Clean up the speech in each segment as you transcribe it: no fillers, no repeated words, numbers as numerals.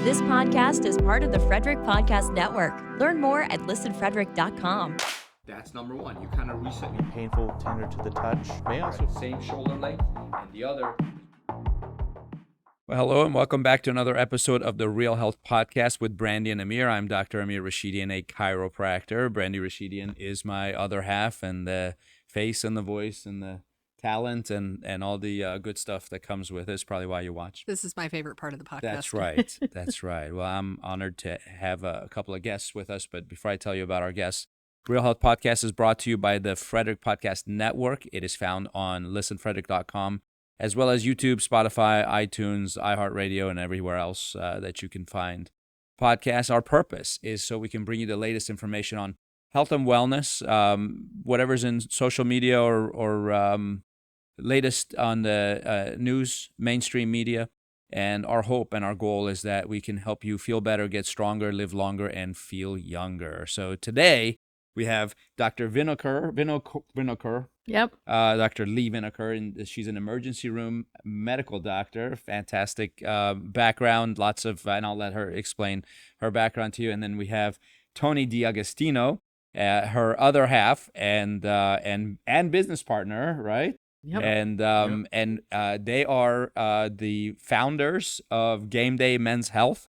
This podcast is part of the Frederick Podcast Network. Learn more at listenfrederick.com. That's number one. You kind of reset your Painful, tender to the touch. May also same shoulder length, and the other. Well, hello and welcome back to another episode of the Real Health Podcast with Brandy and Amir. I'm Dr. Amir Rashidian, a chiropractor. Brandy Rashidian is my other half and the face and the voice and the talent and all the good stuff that comes with it. It's probably why you watch. This is my favorite part of the podcast. That's right. That's right. Well, I'm honored to have a couple of guests with us. But before I tell you about our guests, Real Health Podcast is brought to you by the Frederick Podcast Network. It is found on listenfrederick.com, as well as YouTube, Spotify, iTunes, iHeartRadio, and everywhere else that you can find podcasts. Our purpose is so we can bring you the latest information on health and wellness, whatever's in social media or latest on the news, mainstream media. And our hope and our goal is that we can help you feel better, get stronger, live longer, and feel younger. So today we have Dr. Vinocur. Yep. Dr. Leigh Vinocur, and she's an emergency room medical doctor. Fantastic background, lots of, and I'll let her explain her background to you. And then we have Tony D'Agostino, her other half and business partner, right? Yep. And they are the founders of Gameday Men's Health.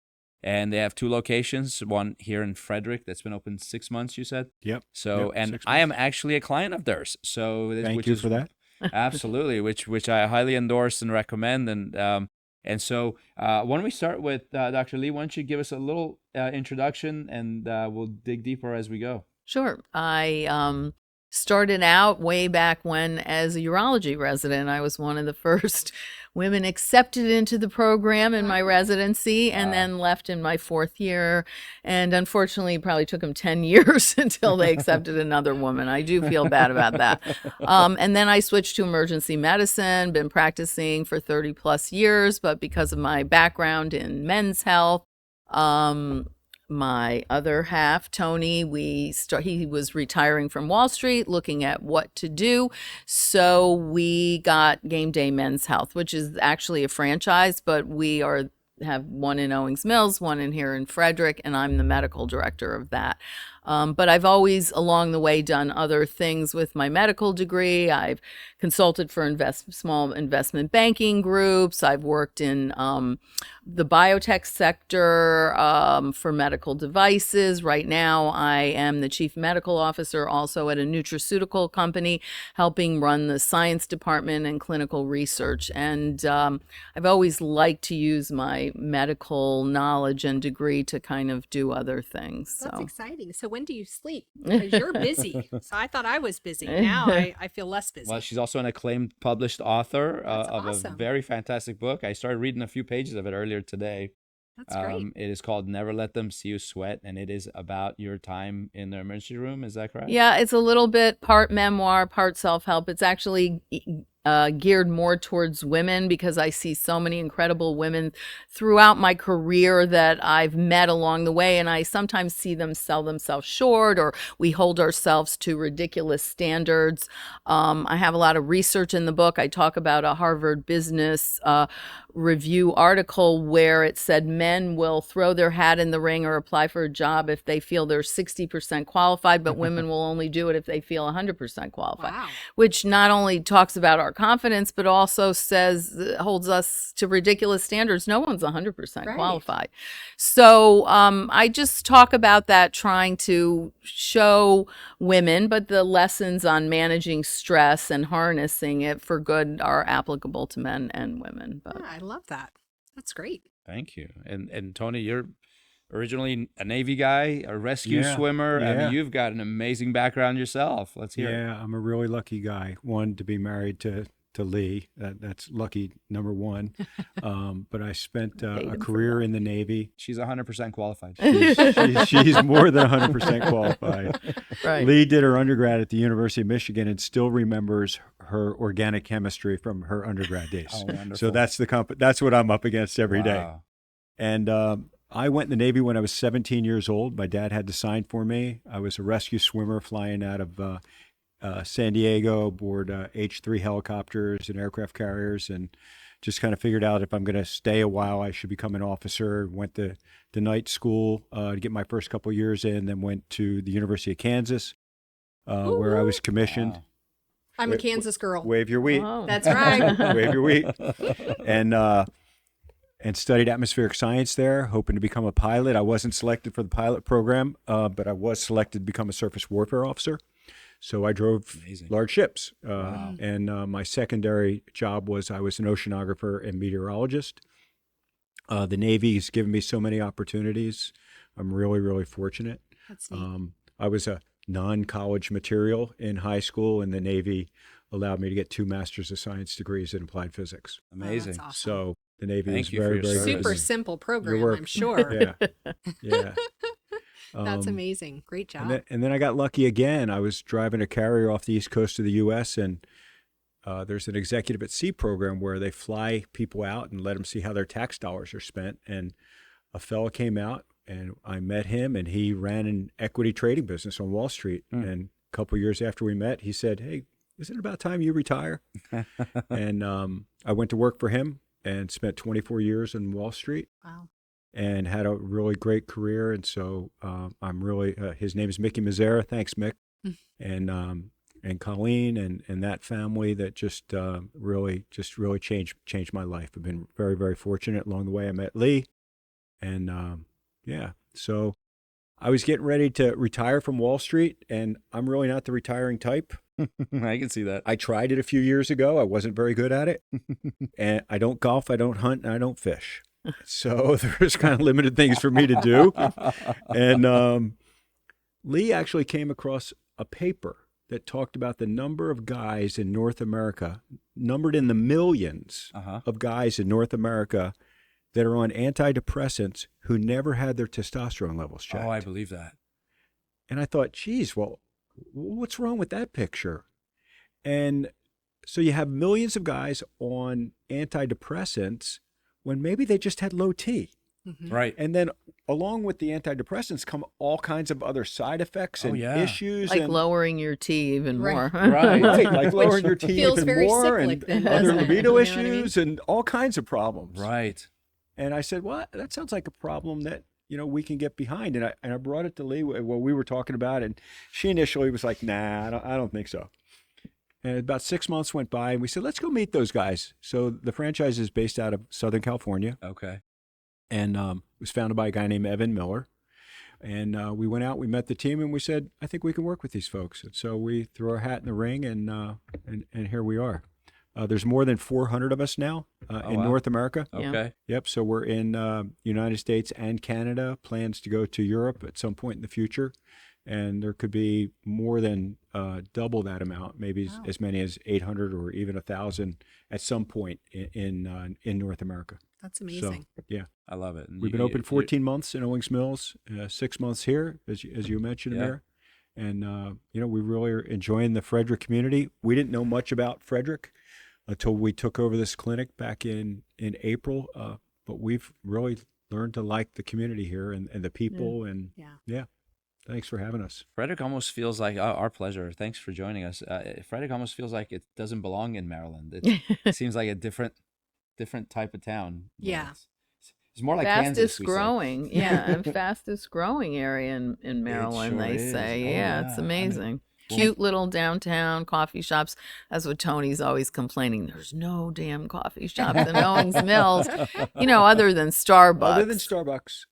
And they have two locations, one here in Frederick that's been open 6 months, you said? Yep. So, and I am actually a client of theirs. So, Thank you for that. Absolutely, which I highly endorse and recommend. And so why don't we start with Dr. Leigh? Why don't you give us a little introduction, and we'll dig deeper as we go. Sure. I started out way back when as a urology resident. I was one of the first women accepted into the program in my residency, and then left in my fourth year. And unfortunately, it probably took them 10 years until they accepted another woman. I do feel bad about that. And then I switched to emergency medicine, been practicing for 30 plus years, but because of my background in men's health, my other half, Tony, he was retiring from Wall Street, looking at what to do. So we got Gameday Men's Health, which is actually a franchise, but we have one in Owings Mills, one in here in Frederick, and I'm the medical director of that. But I've always, along the way, done other things with my medical degree. I've consulted for small investment banking groups. I've worked in the biotech sector for medical devices. Right now, I am the chief medical officer also at a nutraceutical company, helping run the science department and clinical research. And I've always liked to use my medical knowledge and degree to kind of do other things. That's exciting. So when do you sleep? Because you're busy. So I thought I was busy. Now I feel less busy. Well, she's also an acclaimed published author of awesome. a very fantastic book. I started reading a few pages of it earlier today. That's great. It is called Never Let Them See You Sweat, and it is about your time in the emergency room. Is that correct? Yeah, it's a little bit part memoir, part self-help. It's actually geared more towards women because I see so many incredible women throughout my career that I've met along the way, and I sometimes see them sell themselves short, or we hold ourselves to ridiculous standards. I have a lot of research in the book. I talk about a Harvard Business Review article where it said men will throw their hat in the ring or apply for a job if they feel they're 60% qualified, but women will only do it if they feel 100% qualified. Wow. Which not only talks about our confidence, but also holds us to ridiculous standards. No one's 100% qualified. So I just talk about that, trying to show women, but the lessons on managing stress and harnessing it for good are applicable to men and women. But Yeah, I love that. That's great. Thank you. And Tony, you're originally a Navy guy, a rescue swimmer. I mean, you've got an amazing background yourself. Let's hear it. Yeah, I'm a really lucky guy. One, to be married to Leigh. That's lucky, number one. But I spent a career in the Navy. She's 100% qualified. She's more than 100% qualified. right. Leigh did her undergrad at the University of Michigan and still remembers her organic chemistry from her undergrad days. Oh, wonderful. So that's what I'm up against every day. Wow. And I went in the Navy when I was 17 years old. My dad had to sign for me. I was a rescue swimmer flying out of San Diego aboard H-3 helicopters and aircraft carriers, and just kind of figured out if I'm going to stay a while, I should become an officer. Went to night school to get my first couple of years in, then went to the University of Kansas, where I was commissioned. Wow. I'm a Kansas girl. Wave your wheat. Oh. That's right. Wave your wheat. And studied atmospheric science there, hoping to become a pilot. I wasn't selected for the pilot program, but I was selected to become a surface warfare officer. So I drove Amazing. large ships. Wow. And my secondary job was I was an oceanographer and meteorologist. The Navy's given me so many opportunities. I'm really, really fortunate. That's neat. I was a non-college material in high school, and the Navy allowed me to get 2 Masters of Science degrees in applied physics. Amazing. That's awesome. So the Navy Thank is you for very, your very service. Super good. simple program, work. I'm sure. Yeah, yeah. That's amazing. Great job. And then I got lucky again. I was driving a carrier off the east coast of the U.S., and there's an executive at sea program where they fly people out and let them see how their tax dollars are spent. And a fellow came out, and I met him, and he ran an equity trading business on Wall Street. And a couple of years after we met, he said, "Hey, isn't it about time you retire?" And I went to work for him and spent 24 years in Wall Street. Wow. And had a really great career. And so I'm really, his name is Mickey Mazzara. Thanks, Mick. And Colleen and that family that just really changed my life. I've been very, very fortunate along the way. I met Leigh. And so I was getting ready to retire from Wall Street, and I'm really not the retiring type. I can see that. I tried it a few years ago. I wasn't very good at it. And I don't golf, I don't hunt, and I don't fish. So there's kind of limited things for me to do. And Leigh actually came across a paper that talked about the number of guys in North America, numbered in the millions of guys in North America that are on antidepressants who never had their testosterone levels checked. Oh, I believe that. And I thought, geez, well, what's wrong with that picture? And so you have millions of guys on antidepressants when maybe they just had low T. Right. And then along with the antidepressants come all kinds of other side effects and yeah. issues. Like and, lowering your T even Right. more. Right. right, like lowering your T feels even very more cyclic and then, other doesn't it? libido You know what I issues and all kinds of problems. Right. And I said, well, that sounds like a problem that, we can get behind. And I brought it to Leigh while we were talking about it. And she initially was like, nah, I don't think so. And about 6 months went by, and we said, let's go meet those guys. So the franchise is based out of Southern California. Okay. And it was founded by a guy named Evan Miller. And we went out, we met the team, and we said, I think we can work with these folks. And so we threw our hat in the ring, and here we are. There's more than 400 of us now in wow. North America. Yeah. Okay. Yep. So we're in United States and Canada. Plans to go to Europe at some point in the future, and there could be more than double that amount, maybe as many as 800 or even 1,000 at some point in North America. That's amazing. So, yeah, I love it. And we've been open 14 months in Owings Mills, 6 months here, as you mentioned, Yeah. Amir. And we really are enjoying the Frederick community. We didn't know much about Frederick until we took over this clinic back in April. But we've really learned to like the community here and the people. And Yeah. Thanks for having us. Frederick almost feels like our pleasure. Thanks for joining us. Frederick almost feels like it doesn't belong in Maryland. It seems like a different type of town. Yeah. It's more like Kansas. Fastest we say. growing, and fastest growing area in Maryland, sure they is. say. Oh, Yeah, yeah. it's I mean, amazing. Cute little downtown coffee shops. That's what Tony's always complaining. There's no damn coffee shops in Owings Mills, other than Starbucks. Other than Starbucks,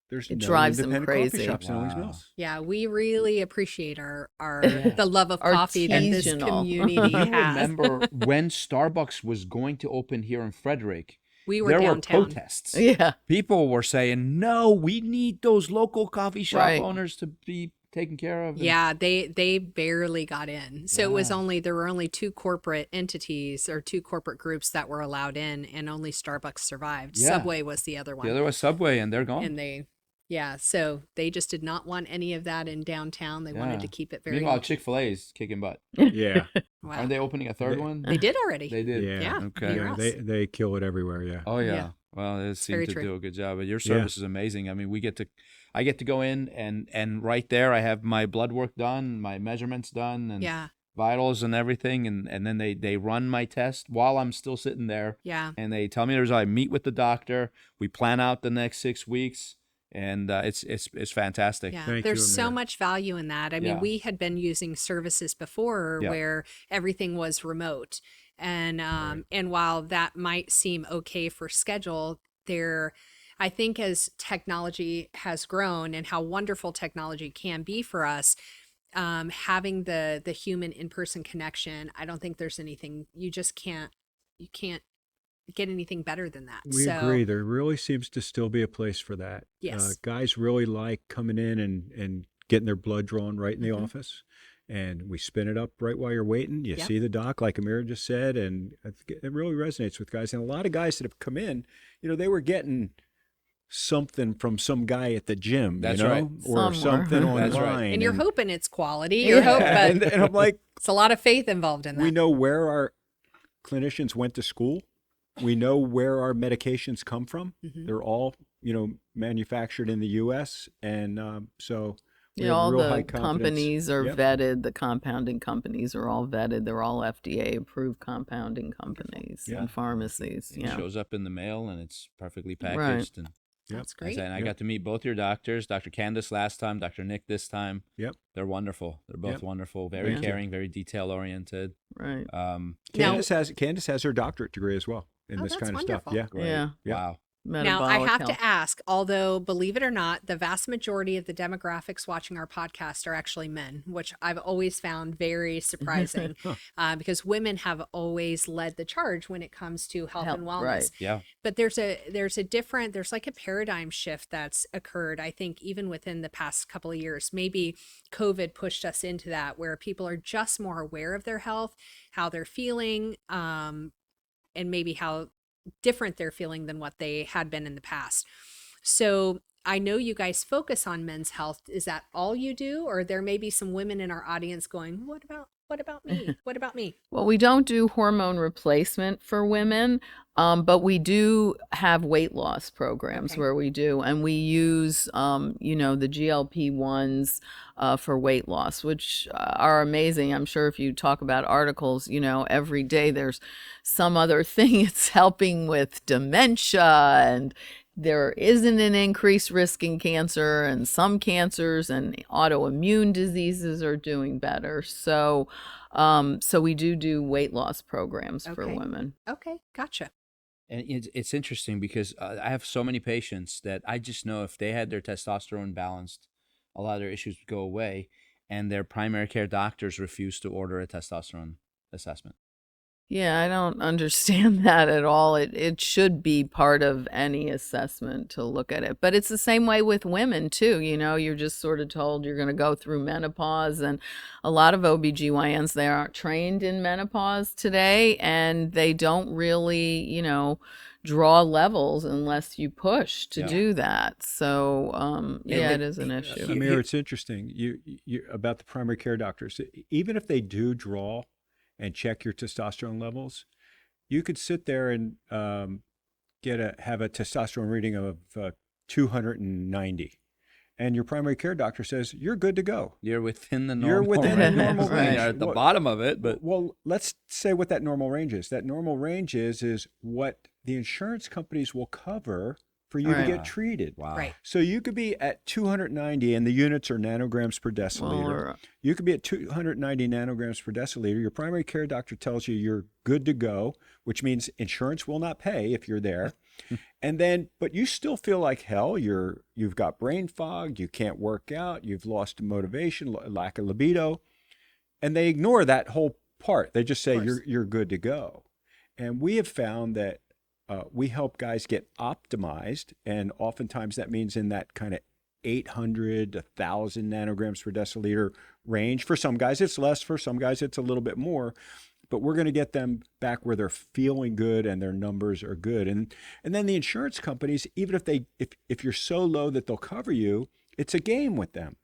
there's It no drives them independent crazy. coffee shops in Owings Wow. Mills. Yeah, we really appreciate our the love of coffee that this Artisanal. community You has. remember when Starbucks was going to open here in Frederick? We were there downtown. were protests. Yeah. People were saying, "No, we need those local coffee shop Right. owners to be taken care of." And- Yeah, they barely got in. So there were only 2 corporate entities or 2 corporate groups that were allowed in, and only Starbucks survived. Yeah. Subway was the other one. The other was Subway, and they're gone. And so they just did not want any of that in downtown. They wanted to keep it very. Meanwhile, Chick-fil-A is kicking butt. Yeah. Wow. Aren't they opening a third one? They did already. They did. Yeah. Okay. Yeah. They kill it everywhere. Yeah. Oh yeah. Yeah. Well, they seem very to true. do a good job. But your service is amazing. I mean, I get to go in and right there I have my blood work done, my measurements done, and Yeah. vitals and everything, and then they run my test while I'm still sitting there. Yeah. And they tell me the result. I meet with the doctor. We plan out the next 6 weeks, and it's fantastic. Yeah, Thank there's you, so Amir. much value in that. I mean, Yeah. we had been using services before Yeah. where everything was remote. And while that might seem okay for schedule, I think as technology has grown and how wonderful technology can be for us, having the human in-person connection, I don't think there's anything, you can't get anything better than that. We agree. There really seems to still be a place for that. Yes. Guys really like coming in and getting their blood drawn right in the office. And we spin it up right while you're waiting. You Yep. see the doc, like Amir just said, and it really resonates with guys. And a lot of guys that have come in, they were getting something from some guy at the gym, That's or right. something online. That's right. And you're hoping it's quality. Yeah, You're hoping, but and I'm like, it's a lot of faith involved in that. we know where our clinicians went to school. We know where our medications come from. Mhm. They're all, manufactured in the U.S. And so we have all real the high confidence. companies are Yep. vetted. The compounding companies are all vetted. They're all FDA approved compounding companies Yeah. and pharmacies. It Yeah. shows up in the mail, and it's perfectly Right. packaged. And That's I great. said, I got to meet both your doctors, Dr. Candace last time, Dr. Nick this time. Yep. They're wonderful. They're both Yep. wonderful, very Yeah. caring, very detail oriented. Right. Now- Candace has her doctorate degree as well in Oh, this that's kind of wonderful. stuff. Yeah. Great. Yeah. Yeah. Wow. Now, I Metabolic have health. to ask, although believe it or not, the vast majority of the demographics watching our podcast are actually men, which I've always found very surprising because women have always led the charge when it comes to health and wellness. Right. Yeah. But there's like a paradigm shift that's occurred, I think, even within the past couple of years. Maybe COVID pushed us into that where people are just more aware of their health, how they're feeling, and maybe how different they're feeling than what they had been in the past. So I know you guys focus on men's health. Is that all you do? Or there may be some women in our audience going, what about me? What about me? Well, we don't do hormone replacement for women, but we do have weight loss programs Okay. where we do, and we use, the GLP-1s for weight loss, which are amazing. I'm sure if you talk about articles, every day there's some other thing it's helping with dementia, and there isn't an increased risk in cancer, and some cancers and autoimmune diseases are doing better. So we do weight loss programs for Okay. women. Okay, gotcha. And it's interesting because I have so many patients that I just know if they had their testosterone balanced, a lot of their issues would go away, and their primary care doctors refuse to order a testosterone assessment. Yeah, I don't understand that at all. It should be part of any assessment to look at it. But it's the same way with women too. You're just sort of told you're going to go through menopause, and a lot of OBGYNs, they aren't trained in menopause today, and they don't really, draw levels unless you push to Yeah. do that. So, it is an issue. Amir, it's interesting. You about the primary care doctors. Even if they do draw and check your testosterone levels, you could sit there and have a testosterone reading of 290, and your primary care doctor says you're good to go. You're within the normal. You're within the range. normal Right. range. You're at the Well- bottom of it, but Well, let's say what that normal range is. That normal range is what the insurance companies will cover for you Right. to get treated. wow. Right. So you could be at 290, and the units are nanograms per deciliter. Well, You could be at 290 nanograms per deciliter. Your primary care doctor tells you you're good to go, which means insurance will not pay if you're there. And then, but you still feel like hell. You've got brain fog. You can't work out. You've lost motivation, lack of libido, and they ignore that whole part. They just say Of course. you're good to go. And we have found that we help guys get optimized, and oftentimes that means in that kind of 800 to 1,000 nanograms per deciliter range. For some guys, it's less. For some guys, it's a little bit more. But we're going to get them back where they're feeling good and their numbers are good. And then the insurance companies, even if you're so low that they'll cover you, it's a game with them.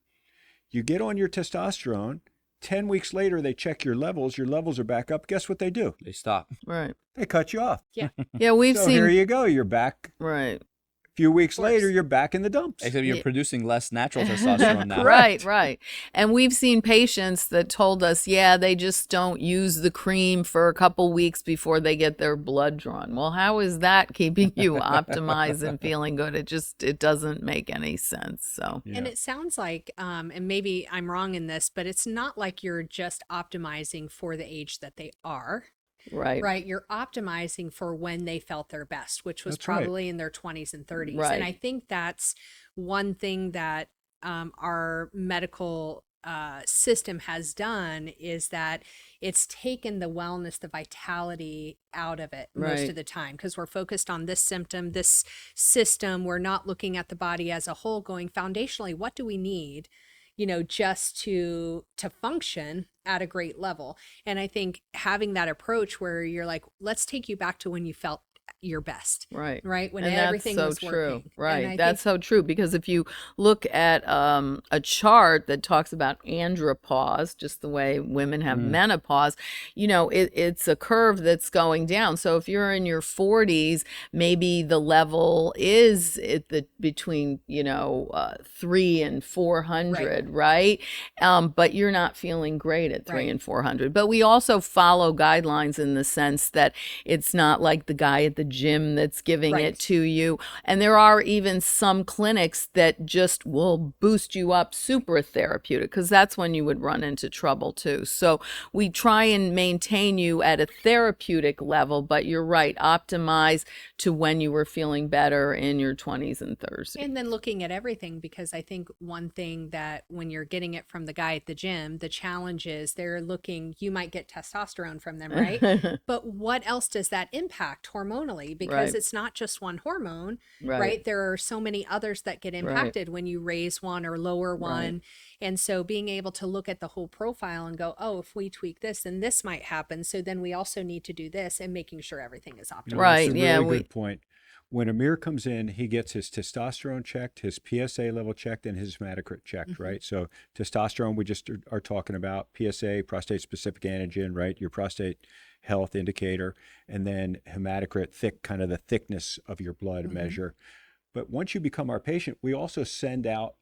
You get on your testosterone. 10 weeks later, they check your levels are back up. Guess what they do? They stop. right. They cut you off. Yeah. Yeah, we've So seen here you go. You're back right. a few weeks later, you're back in the dumps. Except you're producing less natural testosterone now. Right. And we've seen patients that told us, yeah, they just don't use the cream for a couple weeks before they get their blood drawn. Well, how is that keeping you optimized and feeling good? It doesn't make any sense. So, and it sounds like, and maybe I'm wrong in this, but it's not like you're just optimizing for the age that they are. Right. You're optimizing for when they felt their best, which was probably in their 20s and 30s. Right. And I think that's one thing that our medical system has done, is that it's taken the wellness, the vitality out of it most of the time, because we're focused on this symptom, this system. We're not looking at the body as a whole, going foundationally, what do we need, just to function at a great level. And I think having that approach where you're like, let's take you back to when you felt your best. Right. When and everything that's so was true. working. Right. That's so true, because if you look at a chart that talks about andropause, just the way women have menopause, it's a curve that's going down. So if you're in your 40s, maybe the level is between 3 and 400, right? But you're not feeling great at 3 and 400. But we also follow guidelines in the sense that it's not like the guy at the gym that's giving it to you. And there are even some clinics that just will boost you up super therapeutic, because that's when you would run into trouble too. So we try and maintain you at a therapeutic level, but you're right, optimize to when you were feeling better in your 20s and 30s. And then looking at everything, because I think one thing that when you're getting it from the guy at the gym, the challenge is you might get testosterone from them, right? But what else does that impact hormonally? Because it's not just one hormone, right? There are so many others that get impacted when you raise one or lower one. And so being able to look at the whole profile and go, oh, if we tweak this, then this might happen. So then we also need to do this, and making sure everything is optimal. That's a really good point. When Amir comes in, he gets his testosterone checked, his PSA level checked, and his hematocrit checked, right? So testosterone, we just are talking about. PSA, prostate-specific antigen, right? Your prostate health indicator. And then hematocrit, kind of the thickness of your blood measure. But once you become our patient, we also send out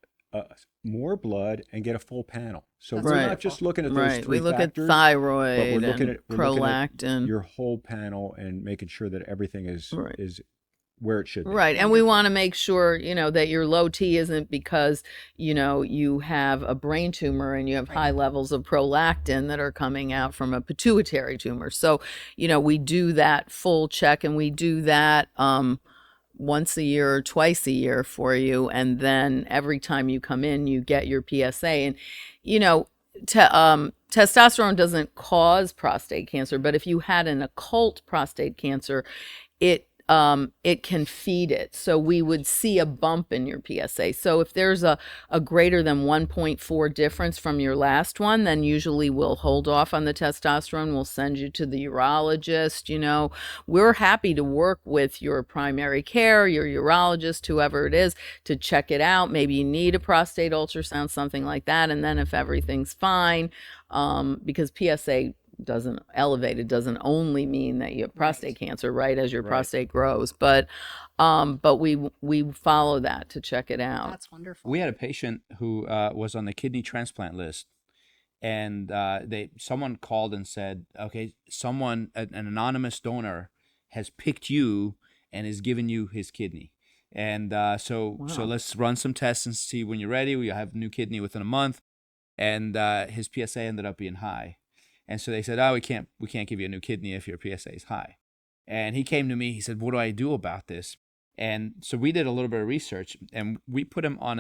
more blood and get a full panel. So we're not just looking at those three we look factors, at thyroid, but we're looking and at prolactin, your whole panel, and making sure that everything is where it should be. Right. And we want to make sure, that your low T isn't because, you have a brain tumor and you have high levels of prolactin that are coming out from a pituitary tumor. So, we do that full check, and we do that once a year or twice a year for you. And then every time you come in, you get your PSA. And, testosterone doesn't cause prostate cancer, but if you had an occult prostate cancer, it can feed it. So we would see a bump in your PSA. So if there's a greater than 1.4 difference from your last one, then usually we'll hold off on the testosterone. We'll send you to the urologist. We're happy to work with your primary care, your urologist, whoever it is, to check it out. Maybe you need a prostate ultrasound, something like that. And then if everything's fine, because PSA doesn't only mean that you have prostate cancer, right, as your prostate grows, but we follow that to check it out. That's wonderful. We had a patient who was on the kidney transplant list, and someone called and said, okay, an anonymous donor has picked you and is giving you his kidney. And so let's run some tests and see when you're ready. We have a new kidney within a month. And his PSA ended up being high. And so they said, oh, we can't give you a new kidney if your PSA is high. And he came to me, he said, what do I do about this? And so we did a little bit of research, and we put him on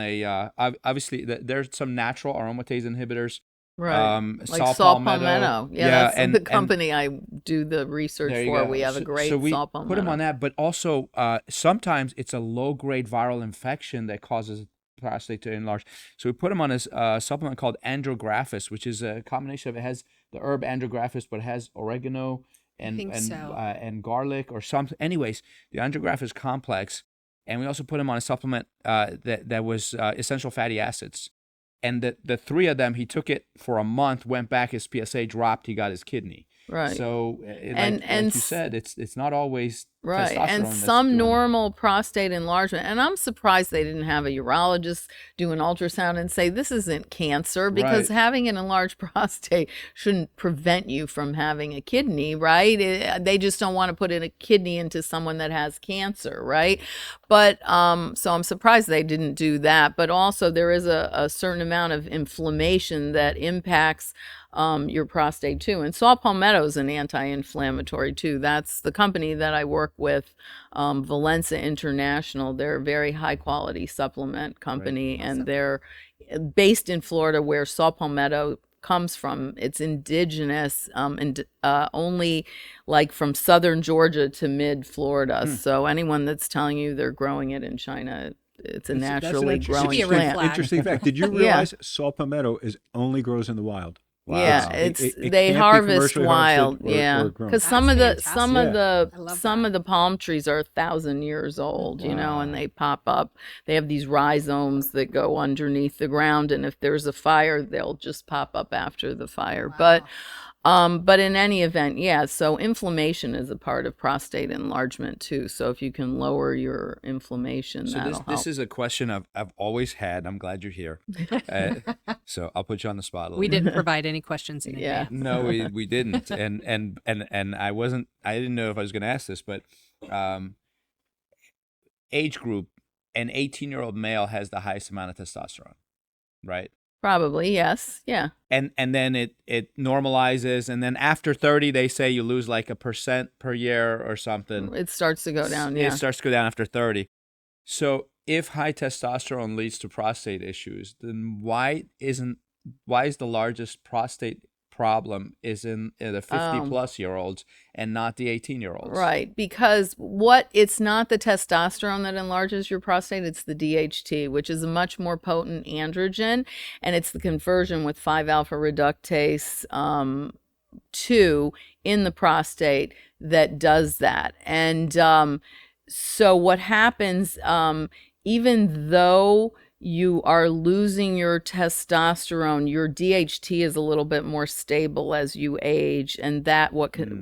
obviously there's some natural aromatase inhibitors. Right. Like Saw Palmetto. Yeah, that's the company I do the research for. We have a great Saw Palmetto. Put him on that, but also sometimes it's a low-grade viral infection that causes prostate to enlarge. So we put him on a supplement called Andrographis, which is a combination of, it has the herb Andrographis, but it has oregano and garlic or something. Anyways, the Andrographis complex. And we also put him on a supplement that was essential fatty acids. And the three of them, he took it for a month, went back, his PSA dropped, he got his kidney. Right. So, And- like and you said, it's not always Right. And testosterone that's some doing- normal prostate enlargement. And I'm surprised they didn't have a urologist do an ultrasound and say, this isn't cancer, because Right. having an enlarged prostate shouldn't prevent you from having a kidney, right? They just don't want to put in a kidney into someone that has cancer, right? But so I'm surprised they didn't do that. But also, there is a certain amount of inflammation that impacts your prostate too. And saw palmetto is an anti-inflammatory too. That's the company that I work with, Valenza International. They're a very high quality supplement company, and they're based in Florida, where saw palmetto comes from. It's indigenous, and only like from southern Georgia to mid Florida. So anyone that's telling you they're growing it in China, it's a That's an naturally interesting- growing Should be a red plant. flag. Interesting fact. Did you Yeah. realize saw palmetto only grows in the wild? Yeah, It- it's it they can't be harvest commercially wild. harvested or Yeah, grown. because That's some of fantastic. the I love some that. of the palm trees are 1,000 years old, you know, and they pop up. They have these rhizomes that go underneath the ground, and if there's a fire, they'll just pop up after the fire. But in any event, yeah. So inflammation is a part of prostate enlargement too. So if you can lower your inflammation, So that'll this help. is a question I've always had. I'm glad you're here. So I'll put you on the spot a little We bit. didn't provide any questions in Yeah. advance. No, we didn't, and I didn't know if I was going to ask this, but age group, an 18-year-old male has the highest amount of testosterone, right? Probably, yes. Yeah. And then it normalizes, and then after 30, they say you lose like 1% per year or something. It starts to go down. Yeah. It starts to go down after 30. So if high testosterone leads to prostate issues, then why is the largest prostate problem is in the 50 plus year olds and not the 18-year-olds? Right, because it's not the testosterone that enlarges your prostate, it's the DHT, which is a much more potent androgen, and it's the conversion with 5-alpha reductase 2 in the prostate that does that. And so what happens, even though you are losing your testosterone, your DHT is a little bit more stable as you age, and that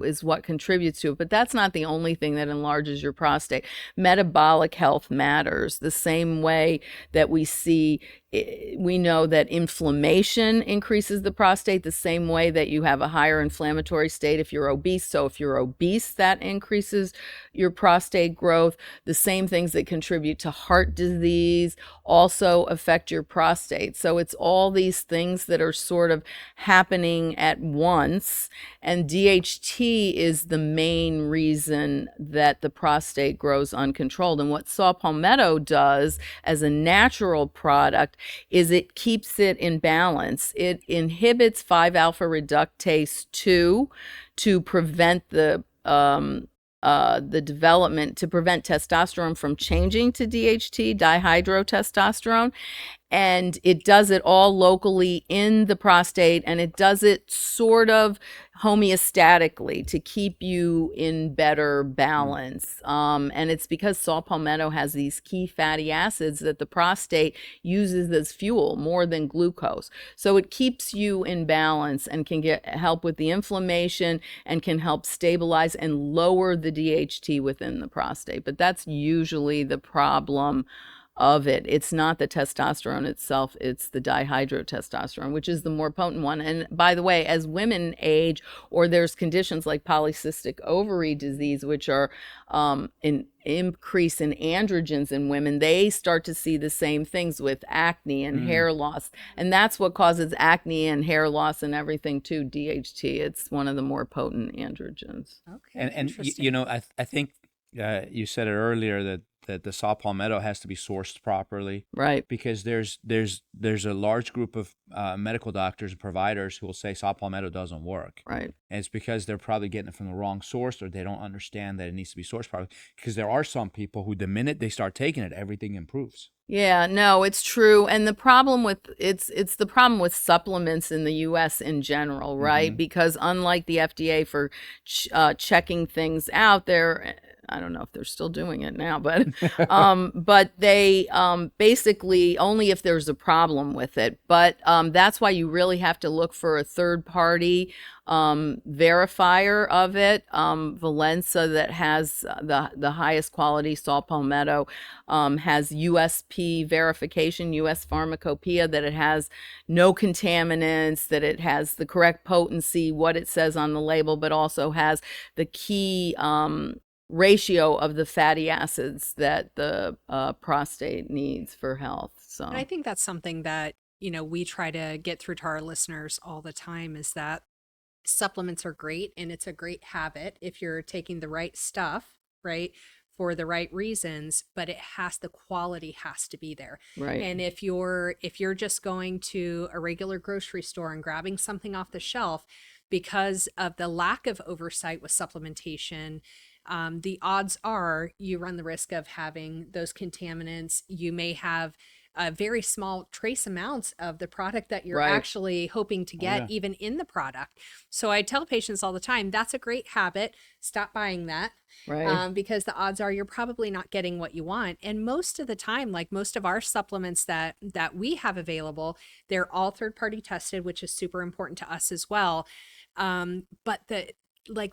is what contributes to it. But that's not the only thing that enlarges your prostate. Metabolic health matters the same way that we know that inflammation increases the prostate, the same way that you have a higher inflammatory state if you're obese. So if you're obese, that increases your prostate growth. The same things that contribute to heart disease also affect your prostate. So it's all these things that are sort of happening at once. And DHT is the main reason that the prostate grows uncontrolled. And what saw palmetto does as a natural product is it keeps it in balance. It inhibits 5-alpha reductase 2 to prevent the development, to prevent testosterone from changing to DHT, dihydrotestosterone. And it does it all locally in the prostate, and it does it sort of homeostatically to keep you in better balance. And it's because saw palmetto has these key fatty acids that the prostate uses as fuel more than glucose. So it keeps you in balance and can help with the inflammation and can help stabilize and lower the DHT within the prostate. But that's usually the problem of it. It's not the testosterone itself, it's the dihydrotestosterone, which is the more potent one. And by the way, as women age, or there's conditions like polycystic ovary disease, which are an increase in androgens in women, they start to see the same things with acne and hair loss. And that's what causes acne and hair loss and everything too, DHT. It's one of the more potent androgens. Okay. And interesting. you know, I think you said it earlier that the saw palmetto has to be sourced properly, Right. because there's a large group of medical doctors and providers who will say saw palmetto doesn't work, Right. and it's because they're probably getting it from the wrong source, or they don't understand that it needs to be sourced properly. Because there are some people who, the minute they start taking it, everything improves. Yeah, no, it's true. And the problem with it's the problem with supplements in the US in general, right? Because unlike the FDA for checking things out, they're I don't know if they're still doing it now, but they basically only if there's a problem with it. But that's why you really have to look for a third party verifier of it. Valenza, that has the highest quality, saw palmetto, has USP verification, US Pharmacopoeia, that it has no contaminants, that it has the correct potency, what it says on the label, but also has the key ratio of the fatty acids that the prostate needs for health. So And I think that's something that, we try to get through to our listeners all the time, is that supplements are great, and it's a great habit if you're taking the right stuff, right, for the right reasons, but the quality has to be there. Right. And if you're just going to a regular grocery store and grabbing something off the shelf, because of the lack of oversight with supplementation, the odds are you run the risk of having those contaminants. You may have very small trace amounts of the product that you're Right. actually hoping to get even in the product. So I tell patients all the time, that's a great habit. Stop buying that. Right. Because the odds are you're probably not getting what you want. And most of the time, like most of our supplements that we have available, they're all third-party tested, which is super important to us as well. But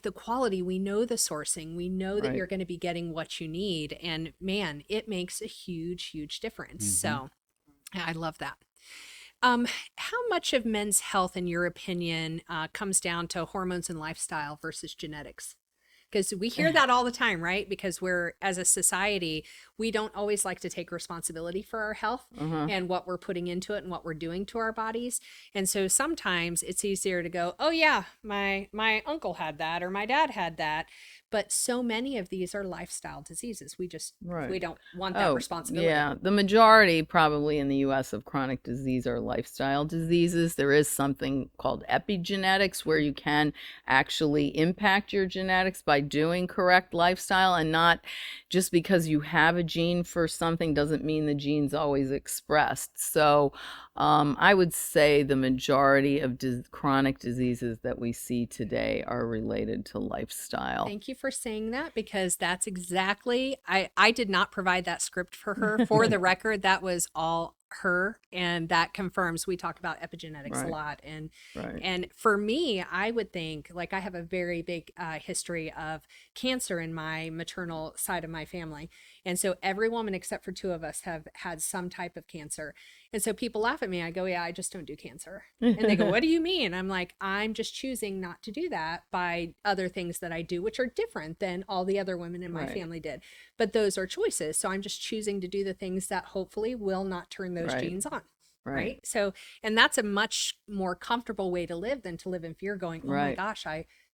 the quality, we know the sourcing, we know that Right. you're going to be getting what you need. And man, it makes a huge, huge difference. So I love that. How much of men's health, in your opinion, comes down to hormones and lifestyle versus genetics? Because we hear that all the time, right? Because as a society, we don't always like to take responsibility for our health and what we're putting into it and what we're doing to our bodies. And so sometimes it's easier to go, oh yeah, my uncle had that, or my dad had that. But so many of these are lifestyle diseases. We don't want that responsibility. Yeah, the majority probably in the US of chronic disease are lifestyle diseases. There is something called epigenetics, where you can actually impact your genetics by doing correct lifestyle, and not just because you have a gene for something doesn't mean the gene's always expressed. So I would say the majority of chronic diseases that we see today are related to lifestyle. Thank you for saying that, because that's exactly, I did not provide that script for her. For the record, that was all her, and that confirms we talk about epigenetics a lot. And for me, I would think, like, I have a very big history of cancer in my maternal side of my family, and so every woman except for two of us have had some type of cancer. And so people laugh at me. I go, yeah, I just don't do cancer. And they go, what do you mean? I'm like, I'm just choosing not to do that by other things that I do, which are different than all the other women in my family did. But those are choices. So I'm just choosing to do the things that hopefully will not turn those genes on. Right. So, and that's a much more comfortable way to live than to live in fear, going, oh my gosh,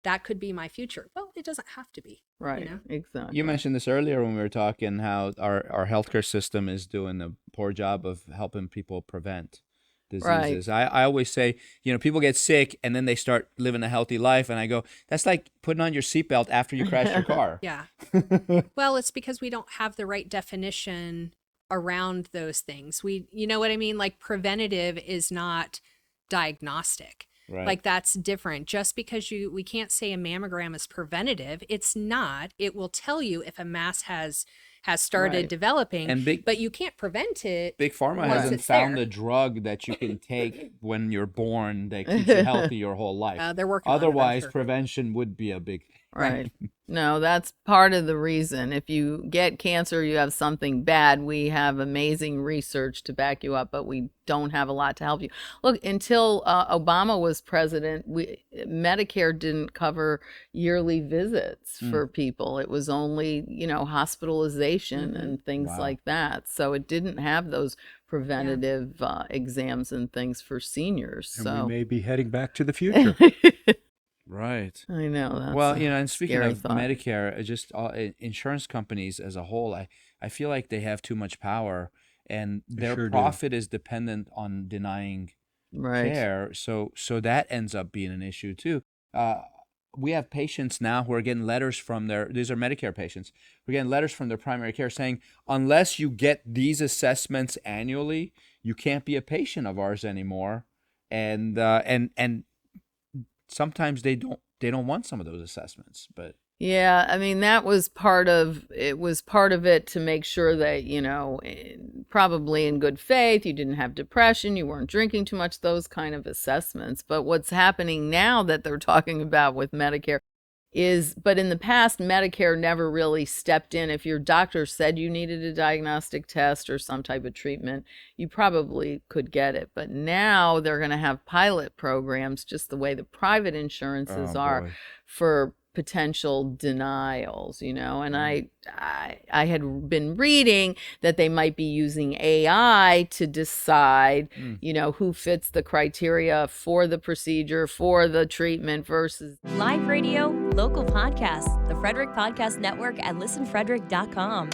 that could be my future. Well, it doesn't have to be. Right. You know? Exactly. You mentioned this earlier when we were talking, how our healthcare system is doing a poor job of helping people prevent diseases. I always say, people get sick and then they start living a healthy life. And I go, that's like putting on your seatbelt after you crash your car. Yeah. Well, it's because we don't have the right definition around those things. You know what I mean? Like, preventative is not diagnostic. Right. Like, that's different. Just because we can't say a mammogram is preventative. It's not. It will tell you if a mass has started developing, but you can't prevent it. Big Pharma hasn't found a drug that you can take when you're born that keeps you healthy your whole life. They're working Otherwise, on it, prevention would be a big thing. Right. No, that's part of the reason. If you get cancer, you have something bad. We have amazing research to back you up, but we don't have a lot to help you. Look, until Obama was president, Medicare didn't cover yearly visits for people. It was only, hospitalization and things like that. So it didn't have those preventative exams and things for seniors. And so we may be heading back to the future. Right. I know. That's Well, and speaking scary of thought. Medicare, just insurance companies as a whole, I feel like they have too much power, and their sure do. profit is dependent on denying care. So that ends up being an issue too. We have patients now who are getting letters from these are Medicare patients. We're getting letters from their primary care saying, unless you get these assessments annually, you can't be a patient of ours anymore. And sometimes they don't want some of those assessments, but Yeah, I mean that was part of it to make sure that, probably in good faith, you didn't have depression, you weren't drinking too much, those kind of assessments. But what's happening now that they're talking about with Medicare but in the past, Medicare never really stepped in. If your doctor said you needed a diagnostic test or some type of treatment, you probably could get it. But now they're going to have pilot programs, just the way the private insurances are, for potential denials, and I had been reading that they might be using AI to decide, who fits the criteria for the procedure, for the treatment versus Live radio, local podcasts, the Frederick Podcast Network at listenfrederick.com.